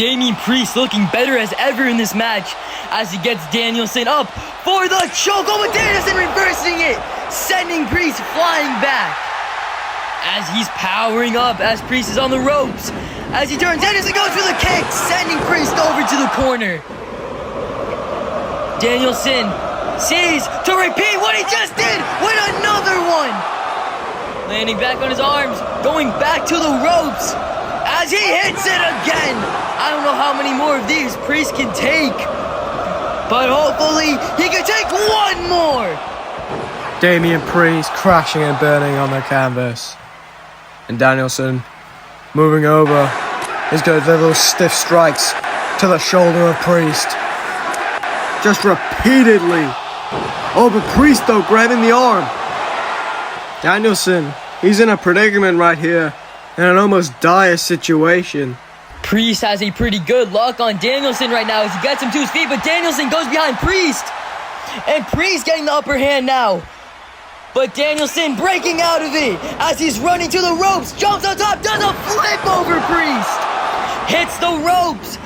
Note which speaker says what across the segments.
Speaker 1: Damian Priest looking better as ever in this match as he gets Danielson up for the choke. Oh, but Danielson reversing it, sending Priest flying back. As he's powering up, as Priest is on the ropes. As he turns, Danielson goes for the kick, sending Priest over to the corner. Danielson sees to repeat what he just did with another one. Landing back on his arms, going back to the ropes as he hits it again. I don't know how many more of these Priest can take, but hopefully he can take one more.
Speaker 2: Damian Priest crashing and burning on the canvas. And Danielson moving over. He's going to do those stiff strikes to the shoulder of Priest. Just repeatedly. Oh, but Priest though grabbing the arm. Danielson, he's in a predicament right here. In an almost dire situation.
Speaker 1: Priest has a pretty good lock on Danielson right now as he gets him to his feet, but Danielson goes behind Priest. And Priest getting the upper hand now. But Danielson breaking out of it as he's running to the ropes, jumps on top, does a flip over Priest. Hits the ropes.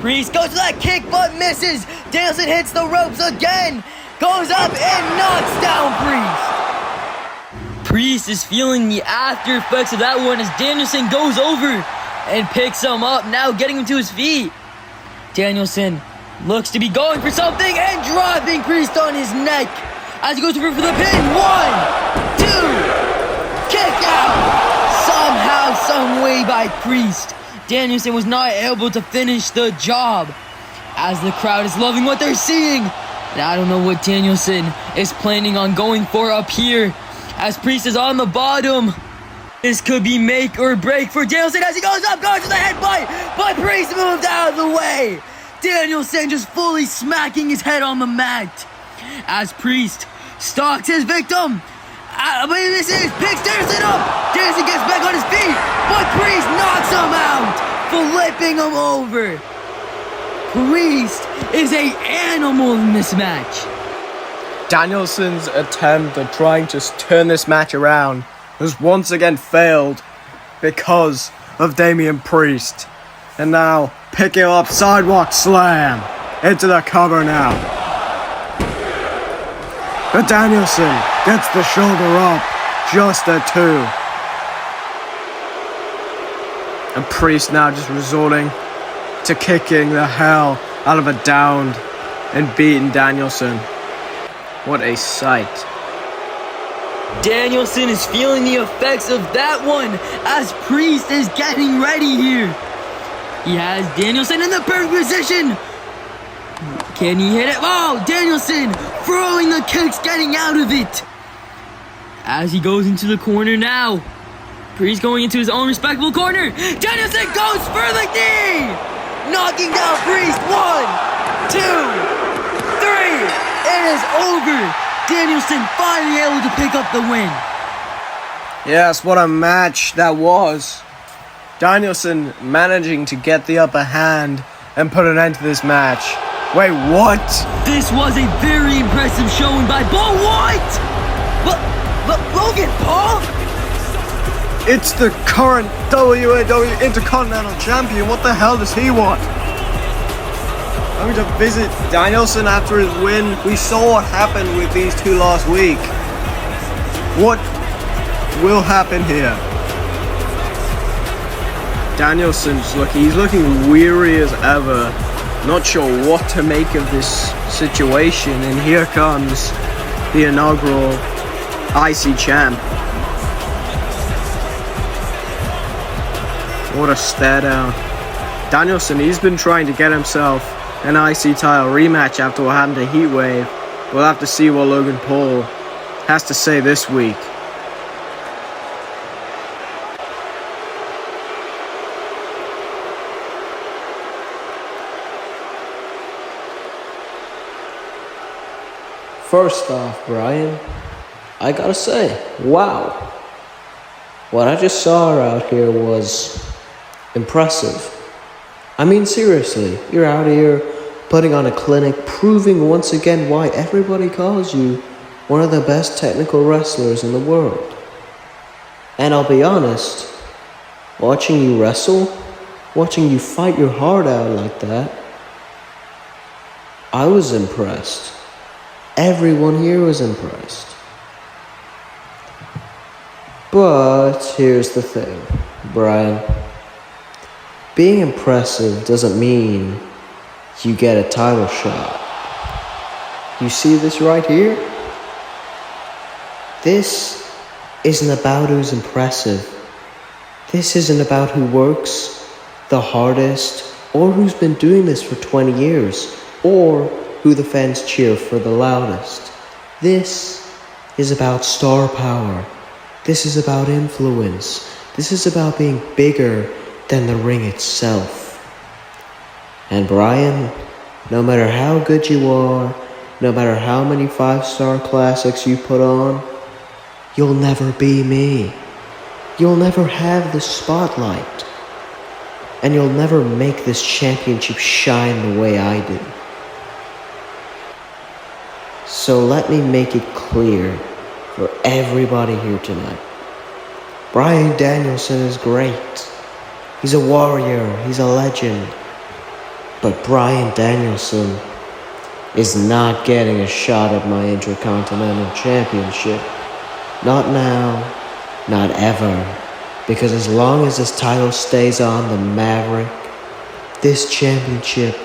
Speaker 1: Priest goes to that kick but misses. Danielson hits the ropes again. Goes up and knocks down Priest. Priest is feeling the after effects of that one as Danielson goes over and picks him up, now getting him to his feet. Danielson looks to be going for something and dropping Priest on his neck as he goes over for the pin. 1, 2, kick out. Somehow, some way by Priest. Danielson was not able to finish the job as the crowd is loving what they're seeing. And I don't know what Danielson is planning on going for up here as Priest is on the bottom. This could be make or break for Danielson as he goes up, goes to the headbutt, but Priest moved out of the way. Danielson just fully smacking his head on the mat as Priest stalks his victim. But this is picks Danielson up. Danielson gets back on his feet, but Priest knocks him out, flipping him over. Priest is an animal in this match.
Speaker 2: Danielson's attempt at trying to turn this match around has once again failed because of Damian Priest. And now picking up sidewalk slam into the cover now. But Danielson gets the shoulder up, just a 2. And Priest now just resorting to kicking the hell out of a downed and beaten Danielson. What a sight.
Speaker 1: Danielson is feeling the effects of that one as Priest is getting ready here. He has Danielson in the perfect position. Can he hit it? Oh, Danielson throwing the kicks, getting out of it. As he goes into the corner now. Priest going into his own respectable corner. Danielson goes for the knee. Knocking down Priest. 1, 2, 3. It is over. Danielson finally able to pick up the win.
Speaker 2: Yes, what a match that was. Danielson managing to get the upper hand and put an end to this match. Wait, what?
Speaker 1: This was a very impressive showing by Paul White. But Logan Paul?
Speaker 2: It's the current WWE Intercontinental Champion. What the hell does he want? I'm going to visit Danielson after his win. We saw what happened with these two last week. What will happen here? Danielson's he's looking weary as ever. Not sure what to make of this situation. And here comes the inaugural IC champ. What a stare down. Danielson, he's been trying to get himself an IC title rematch after what happened to Heatwave. We'll have to see what Logan Paul has to say this week.
Speaker 3: First off, Bryan, I gotta say, wow. What I just saw out here was impressive. I mean, seriously, you're out here putting on a clinic, proving once again why everybody calls you one of the best technical wrestlers in the world. And I'll be honest, watching you wrestle, Watching you fight your heart out like that, I was impressed. Everyone here was impressed. But here's the thing, Bryan. Being impressive doesn't mean you get a title shot. You see this right here? This isn't about who's impressive. This isn't about who works the hardest or who's been doing this for 20 years or who the fans cheer for the loudest. This is about star power. This is about influence. This is about being bigger than the ring itself. And Bryan, no matter how good you are, no matter how many 5-star classics you put on, you'll never be me. You'll never have the spotlight. And you'll never make this championship shine the way I do. So let me make it clear for everybody here tonight. Bryan Danielson is great. He's a warrior. He's a legend. But Bryan Danielson is not getting a shot at my Intercontinental Championship. Not now, not ever. Because as long as this title stays on the Maverick, this championship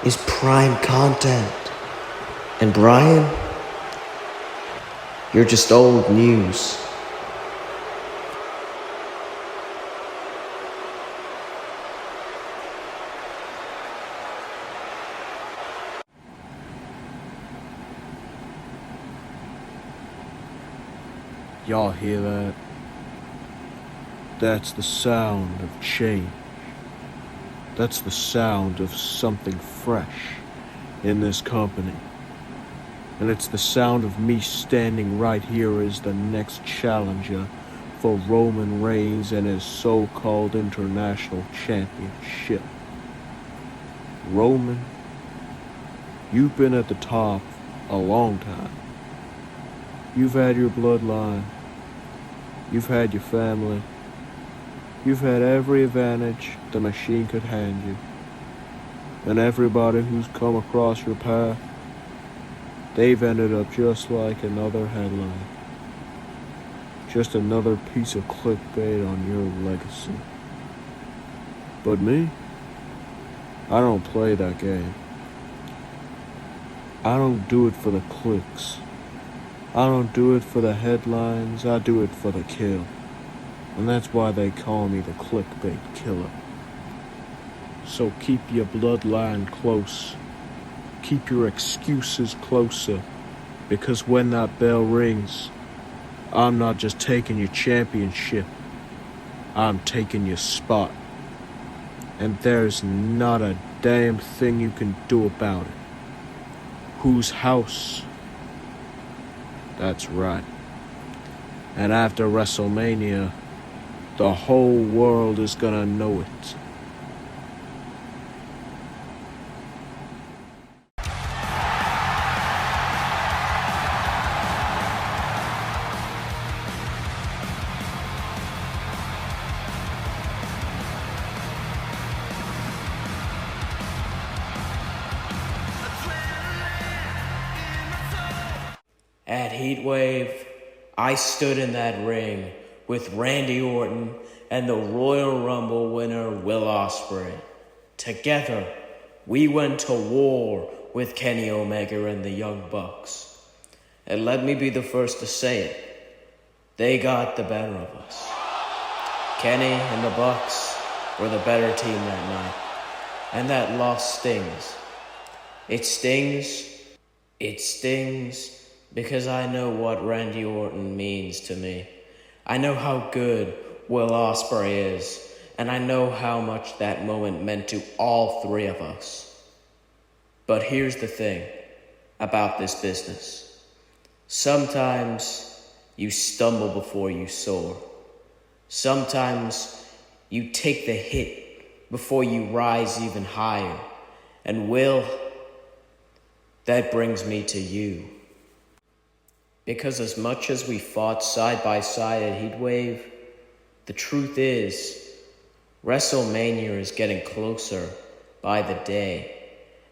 Speaker 3: is prime content. And Bryan, you're just old news.
Speaker 2: Y'all hear that? That's the sound of change. That's the sound of something fresh in this company. And it's the sound of me standing right here as the next challenger for Roman Reigns and his so-called international championship. Roman, you've been at the top a long time. You've had your bloodline. You've had your family. You've had every advantage the machine could hand you. And everybody who's come across your path, they've ended up just like another headline. Just another piece of clickbait on your legacy. But me, I don't play that game. I don't do it for the clicks. I don't do it for the headlines. I do it for the kill. And that's why they call me the clickbait killer. So keep your bloodline close. Keep your excuses closer. Because when that bell rings, I'm not just taking your championship. I'm taking your spot. And there's not a damn thing you can do about it. Whose house? That's right. And after WrestleMania, the whole world is gonna know it.
Speaker 3: At Heatwave, I stood in that ring with Randy Orton and the Royal Rumble winner Will Ospreay. Together, we went to war with Kenny Omega and the Young Bucks. And let me be the first to say it, they got the better of us. Kenny and the Bucks were the better team that night, and that loss stings. It stings because I know what Randy Orton means to me. I know how good Will Ospreay is, and I know how much that moment meant to all three of us. But here's the thing about this business. Sometimes you stumble before you soar. Sometimes you take the hit before you rise even higher. And Will, that brings me to you. Because as much as we fought side by side at Heatwave, the truth is, WrestleMania is getting closer by the day.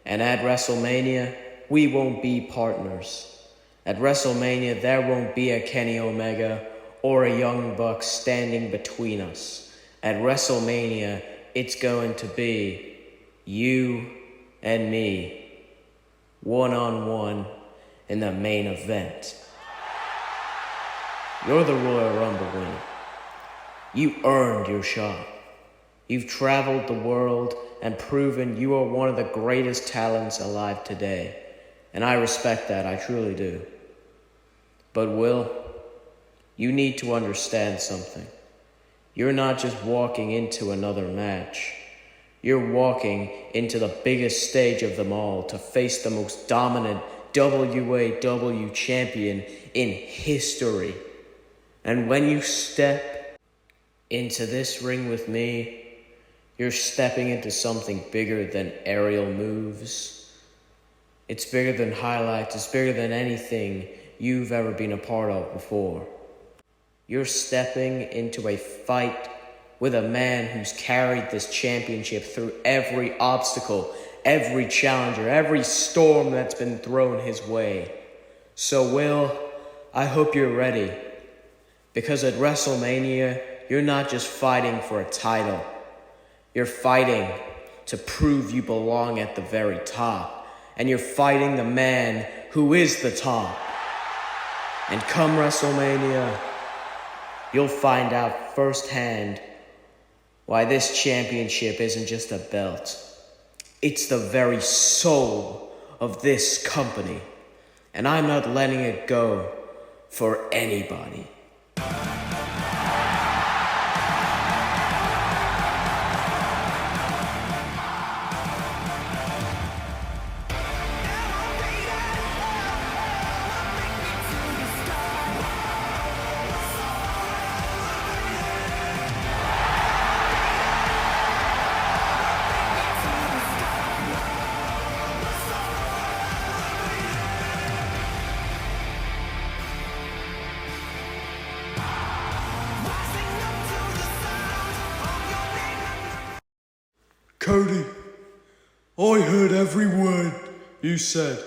Speaker 3: And at WrestleMania, we won't be partners. At WrestleMania, there won't be a Kenny Omega or a Young Buck standing between us. At WrestleMania, it's going to be you and me, one-on-one in the main event. You're the Royal Rumble winner. You earned your shot. You've traveled the world and proven you are one of the greatest talents alive today. And I respect that, I truly do. But Will, you need to understand something. You're not just walking into another match. You're walking into the biggest stage of them all to face the most dominant WAW champion in history. And when you step into this ring with me, you're stepping into something bigger than aerial moves. It's bigger than highlights. It's bigger than anything you've ever been a part of before. You're stepping into a fight with a man who's carried this championship through every obstacle, every challenger, every storm that's been thrown his way. So Will, I hope you're ready. Because at WrestleMania, you're not just fighting for a title. You're fighting to prove you belong at the very top. And you're fighting the man who is the top. And come WrestleMania, you'll find out firsthand why this championship isn't just a belt. It's the very soul of this company. And I'm not letting it go for anybody.
Speaker 2: Cody, I heard every word you said,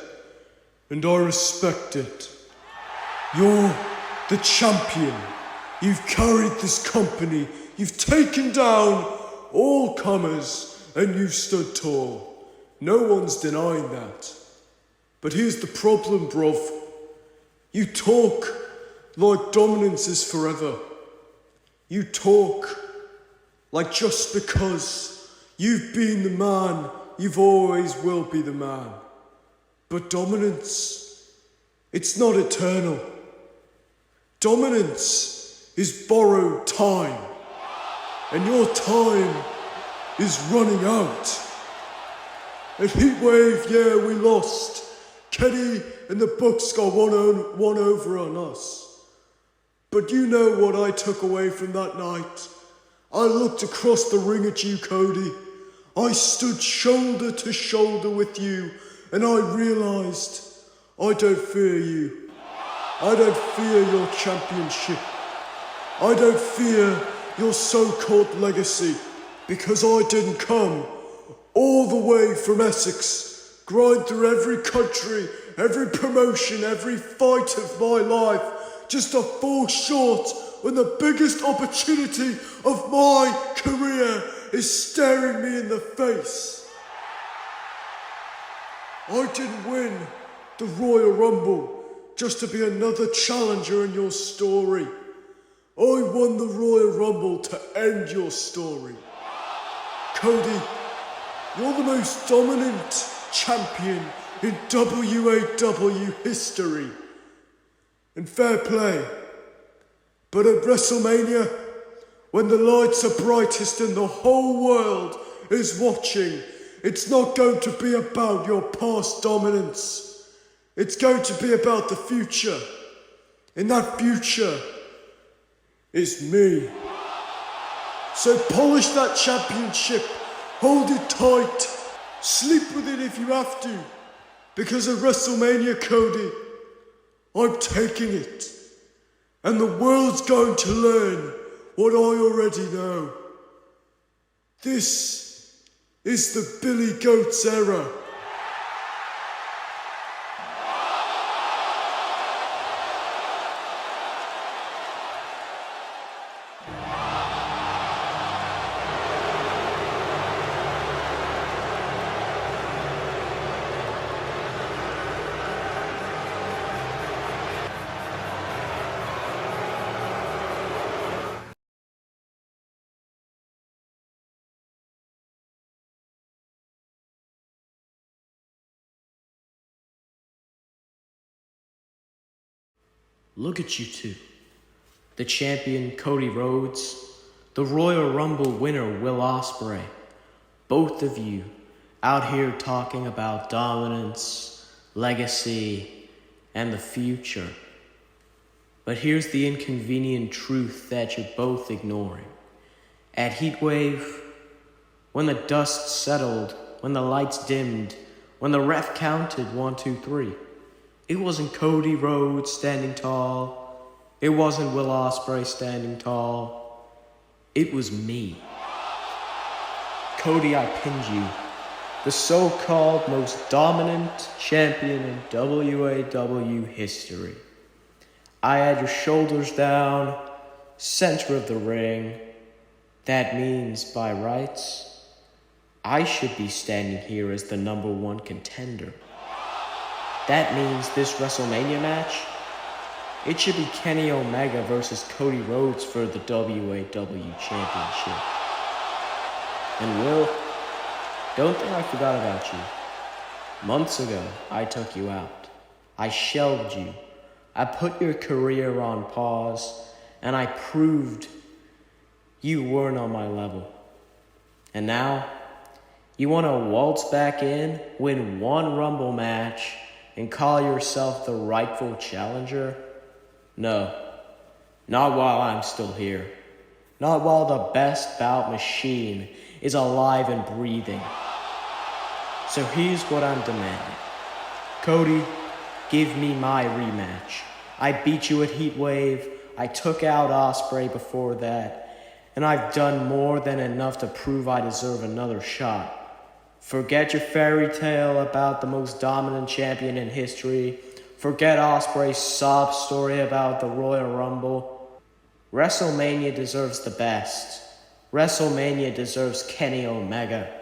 Speaker 2: and I respect it. You're the champion. You've carried this company. You've taken down all comers, and you've stood tall. No one's denying that. But here's the problem, bruv. You talk like dominance is forever. You talk like just because you've been the man, you've always will be the man. But dominance, it's not eternal. Dominance is borrowed time. And your time is running out. At heatwave, yeah, we lost. Kenny and the Bucks got one over on us. But you know what I took away from that night? I looked across the ring at you, Cody. I stood shoulder to shoulder with you, and I realized I don't fear you. I don't fear your championship. I don't fear your so-called legacy, because I didn't come all the way from Essex, grind through every country, every promotion, every fight of my life, just to fall short when the biggest opportunity of my career is staring me in the face. I didn't win the Royal Rumble just to be another challenger in your story. I won the Royal Rumble to end your story. Cody, you're the most dominant champion in WAW history. And fair play. But at WrestleMania, when the lights are brightest and the whole world is watching, it's not going to be about your past dominance. It's going to be about the future. And that future is me. So polish that championship, hold it tight, sleep with it if you have to. Because at WrestleMania, Cody, I'm taking it. And the world's going to learn what I already know. This is the Billy Goats era.
Speaker 3: Look at you two. The champion Cody Rhodes, the Royal Rumble winner Will Ospreay. Both of you out here talking about dominance, legacy, and the future. But here's the inconvenient truth that you're both ignoring. At Heatwave, when the dust settled, when the lights dimmed, when the ref counted 1, 2, 3, it wasn't Cody Rhodes standing tall. It wasn't Will Ospreay standing tall. It was me. Cody, I pinned you. The so-called most dominant champion in WAW history. I had your shoulders down, center of the ring. That means, by rights, I should be standing here as the #1 contender. That means this WrestleMania match, it should be Kenny Omega versus Cody Rhodes for the WAW Championship. And Will, don't think I forgot about you. Months ago, I took you out. I shelved you. I put your career on pause, and I proved you weren't on my level. And now, you want to waltz back in, win one Rumble match, and call yourself the rightful challenger? No, not while I'm still here. Not while the best bout machine is alive and breathing. So here's what I'm demanding. Cody, give me my rematch. I beat you at Heatwave. I took out Ospreay before that. And I've done more than enough to prove I deserve another shot. Forget your fairy tale about the most dominant champion in history. Forget Ospreay's sob story about the Royal Rumble. WrestleMania deserves the best. WrestleMania deserves Kenny Omega.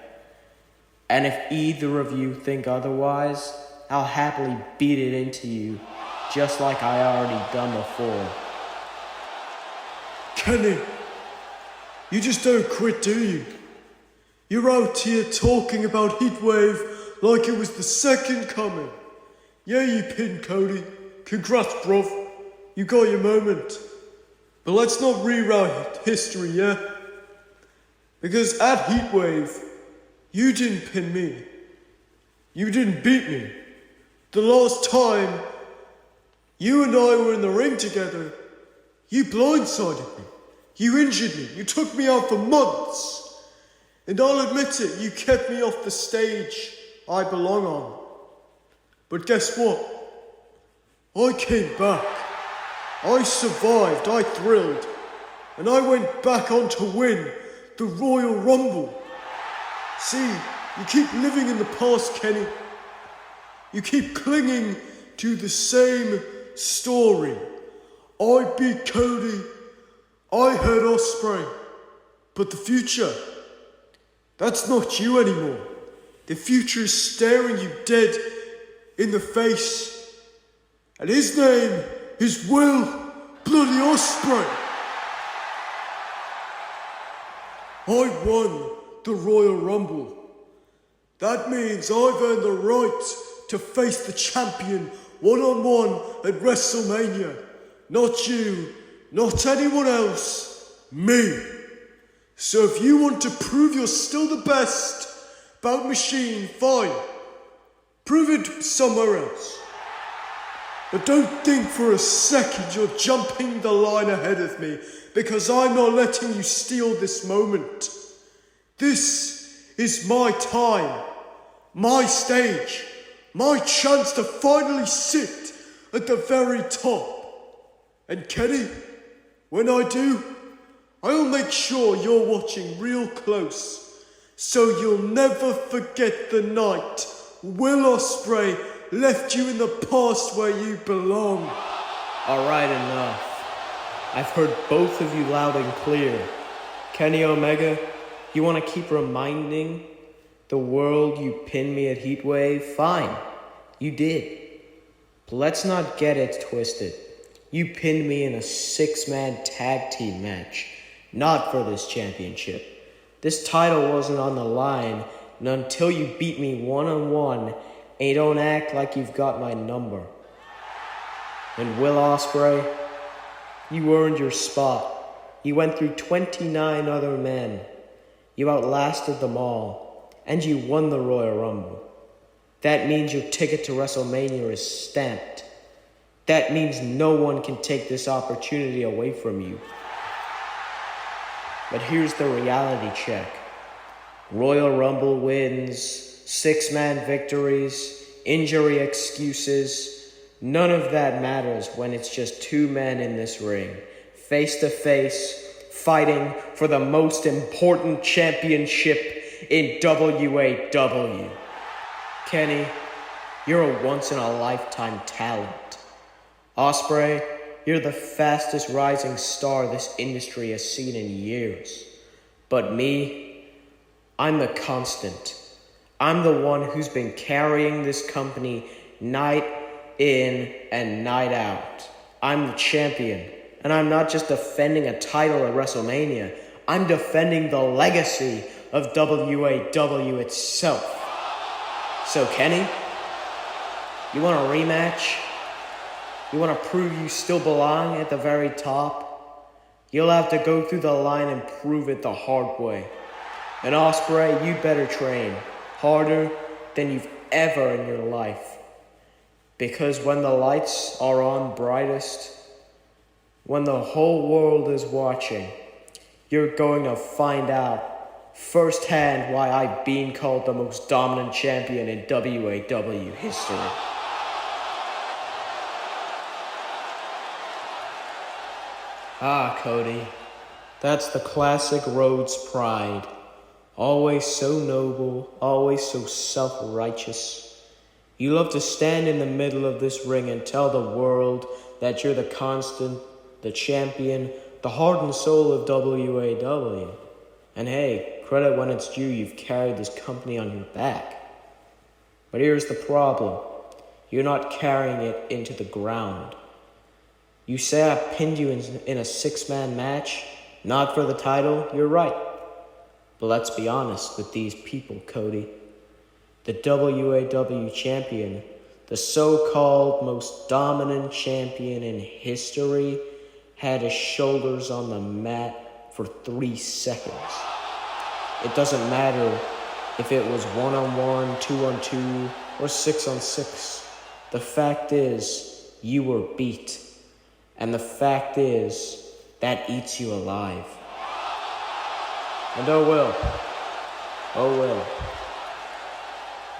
Speaker 3: And if either of you think otherwise, I'll happily beat it into you, just like I already done before.
Speaker 2: Kenny, you just don't quit, do you? You're out here talking about Heatwave like it was the second coming. Yeah, you pinned Cody. Congrats, bruv. You got your moment. But let's not rewrite history, yeah? Because at Heatwave, you didn't pin me. You didn't beat me. The last time you and I were in the ring together, you blindsided me. You injured me. You took me out for months. And I'll admit it, you kept me off the stage I belong on. But guess what? I came back. I survived. I thrilled. And I went back on to win the Royal Rumble. See, you keep living in the past, Kenny. You keep clinging to the same story. I beat Cody. I hurt Osprey. But the future, that's not you anymore. The future is staring you dead in the face. And his name is Will Bloody Ospreay. I won the Royal Rumble. That means I've earned the right to face the champion one-on-one at WrestleMania. Not you, not anyone else, me. So if you want to prove you're still the best bout machine, fine. Prove it somewhere else. But don't think for a second you're jumping the line ahead of me, because I'm not letting you steal this moment. This is my time, my stage, my chance to finally sit at the very top. And Kenny, when I do, I'll make sure you're watching real close, so you'll never forget the night Will Ospreay left you in the past where you belong.
Speaker 3: Alright, enough. I've heard both of you loud and clear. Kenny Omega, you want to keep reminding the world you pinned me at Heatwave? Fine, you did. But let's not get it twisted. You pinned me in a 6-man tag team match, not for this championship. This title wasn't on the line, and until you beat me one-on-one, and you don't act like you've got my number. And Will Ospreay, you earned your spot. You went through 29 other men. You outlasted them all, and you won the Royal Rumble. That means your ticket to WrestleMania is stamped. That means no one can take this opportunity away from you. But here's the reality check. Royal Rumble wins, 6-man victories, injury excuses. None of that matters when it's just 2 men in this ring, face to face, fighting for the most important championship in WAW. Kenny, you're a once-in-a-lifetime talent. Ospreay, you're the fastest rising star this industry has seen in years. But me, I'm the constant. I'm the one who's been carrying this company night in and night out. I'm the champion, and I'm not just defending a title at WrestleMania. I'm defending the legacy of WAW itself. So Kenny, you want a rematch? You want to prove you still belong at the very top? You'll have to go through the line and prove it the hard way. And Ospreay, you better train harder than you've ever in your life. Because when the lights are on brightest, when the whole world is watching, you're going to find out firsthand why I've been called the most dominant champion in WAW history. Ah, Cody, that's the classic Rhodes pride. Always so noble, always so self-righteous. You love to stand in the middle of this ring and tell the world that you're the constant, the champion, the heart and soul of WAW. And hey, credit when it's due, you've carried this company on your back. But here's the problem. You're not carrying it into the ground. You say I pinned you in a 6-man match, not for the title, you're right. But let's be honest with these people, Cody. The WAW champion, the so-called most dominant champion in history, had his shoulders on the mat for 3 seconds. It doesn't matter if it was 1-on-1, 2-on-2, or 6-on-6. The fact is, you were beat. And the fact is, that eats you alive. And oh Will,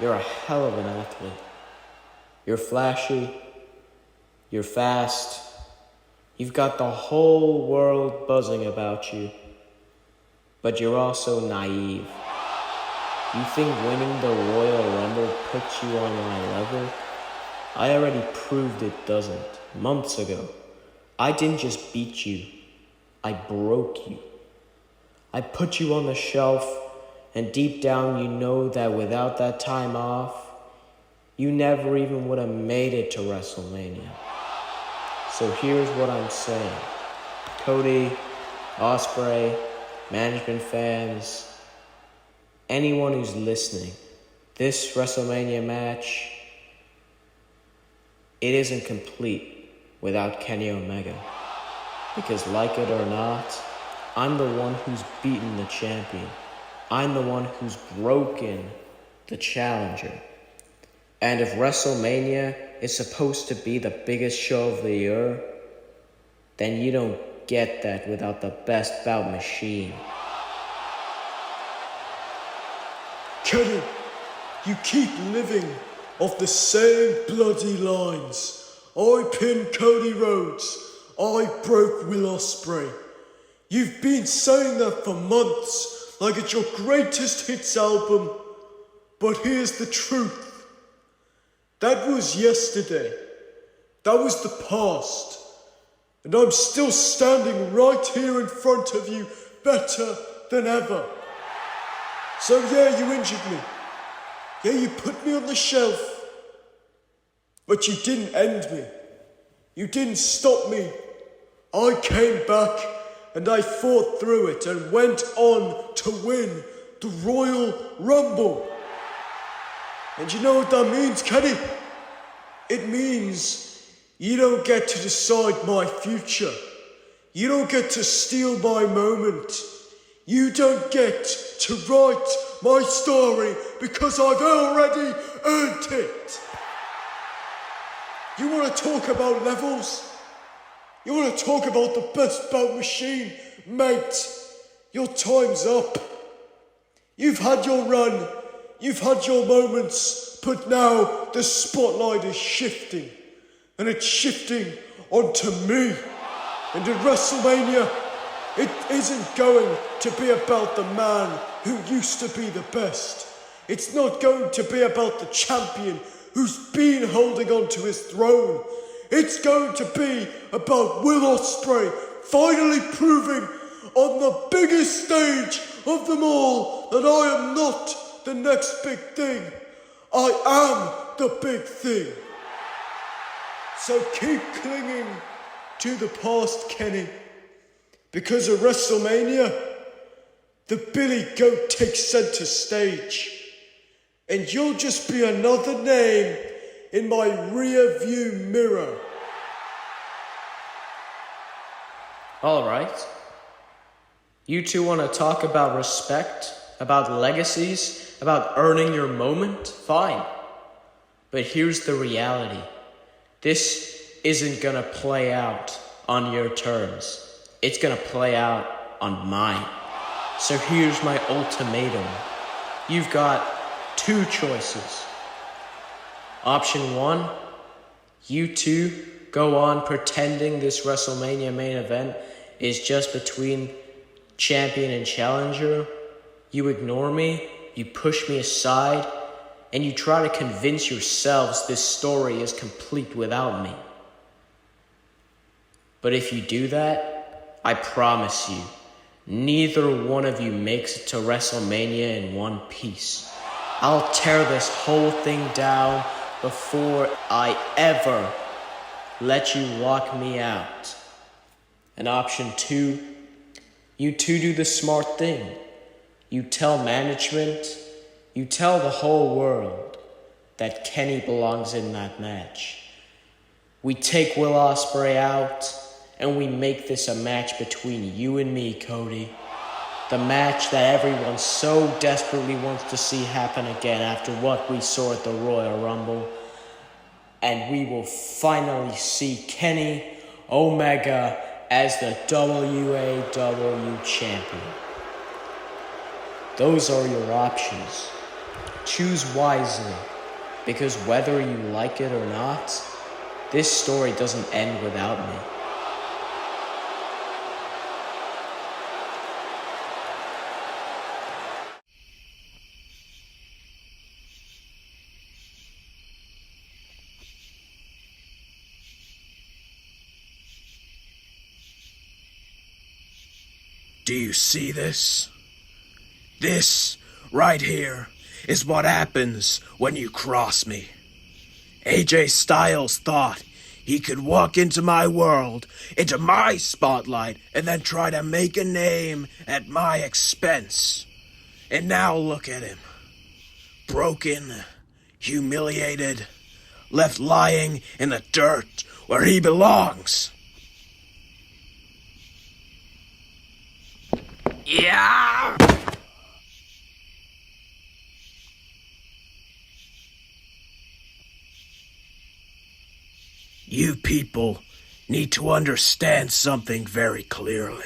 Speaker 3: you're a hell of an athlete. You're flashy, you're fast, you've got the whole world buzzing about you. But you're also naive. You think winning the Royal Rumble puts you on my level? I already proved it doesn't, months ago. I didn't just beat you, I broke you. I put you on the shelf, and deep down you know that without that time off, you never even would have made it to WrestleMania. So here's what I'm saying. Cody, Ospreay, management fans, anyone who's listening, this WrestleMania match, it isn't complete without Kenny Omega. Because like it or not, I'm the one who's beaten the champion. I'm the one who's broken the challenger. And if WrestleMania is supposed to be the biggest show of the year, then you don't get that without the best bout machine.
Speaker 2: Kenny, you keep living off the same bloody lines. I pinned Cody Rhodes. I broke Will Ospreay. You've been saying that for months, like it's your greatest hits album, but here's the truth. That was yesterday. That was the past. And I'm still standing right here in front of you, better than ever. So yeah, you injured me. Yeah, you put me on the shelf. But you didn't end me. You didn't stop me. I came back and I fought through it and went on to win the Royal Rumble. And you know what that means, Kenny? It means you don't get to decide my future. You don't get to steal my moment. You don't get to write my story because I've already earned it. You want to talk about levels? You want to talk about the best bout machine? Mate, your time's up. You've had your run. You've had your moments. But now the spotlight is shifting. And it's shifting onto me. And at WrestleMania, it isn't going to be about the man who used to be the best. It's not going to be about the champion who's been holding on to his throne. It's going to be about Will Ospreay finally proving on the biggest stage of them all that I am not the next big thing. I am the big thing. So keep clinging to the past, Kenny. Because at WrestleMania, the Billy Goat takes center stage. And you'll just be another name in my rear view mirror.
Speaker 3: Alright. You two want to talk about respect, about legacies, about earning your moment? Fine. But here's the reality. This isn't gonna play out on your terms. It's gonna play out on mine. So here's my ultimatum. You've got two choices. Option one, you two go on pretending this WrestleMania main event is just between champion and challenger. You ignore me, you push me aside, and you try to convince yourselves this story is complete without me. But if you do that, I promise you, neither one of you makes it to WrestleMania in one piece. I'll tear this whole thing down before I ever let you lock me out. And option two, you two do the smart thing. You tell management, you tell the whole world that Kenny belongs in that match. We take Will Ospreay out, and we make this a match between you and me, Cody. The match that everyone so desperately wants to see happen again after what we saw at the Royal Rumble. And we will finally see Kenny Omega as the WAW champion. Those are your options. Choose wisely, because whether you like it or not, this story doesn't end without me.
Speaker 4: Do you see this? This, right here, is what happens when you cross me. AJ Styles thought he could walk into my world, into my spotlight, and then try to make a name at my expense. And now look at him. Broken, humiliated, left lying in the dirt where he belongs. Yeah! You people need to understand something very clearly.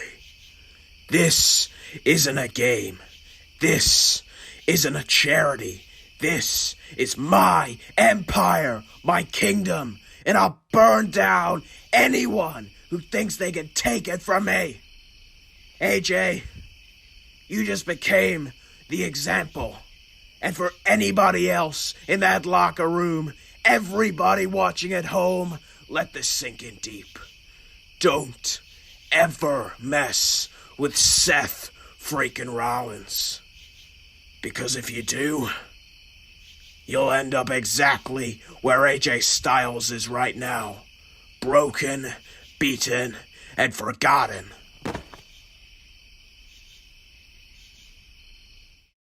Speaker 4: This isn't a game. This isn't a charity. This is my empire, my kingdom, and I'll burn down anyone who thinks they can take it from me. AJ, You just became the example. And for anybody else in that locker room, everybody watching at home, let this sink in deep. Don't ever mess with Seth freaking Rollins. Because if you do, you'll end up exactly where AJ Styles is right now. Broken, beaten, and forgotten.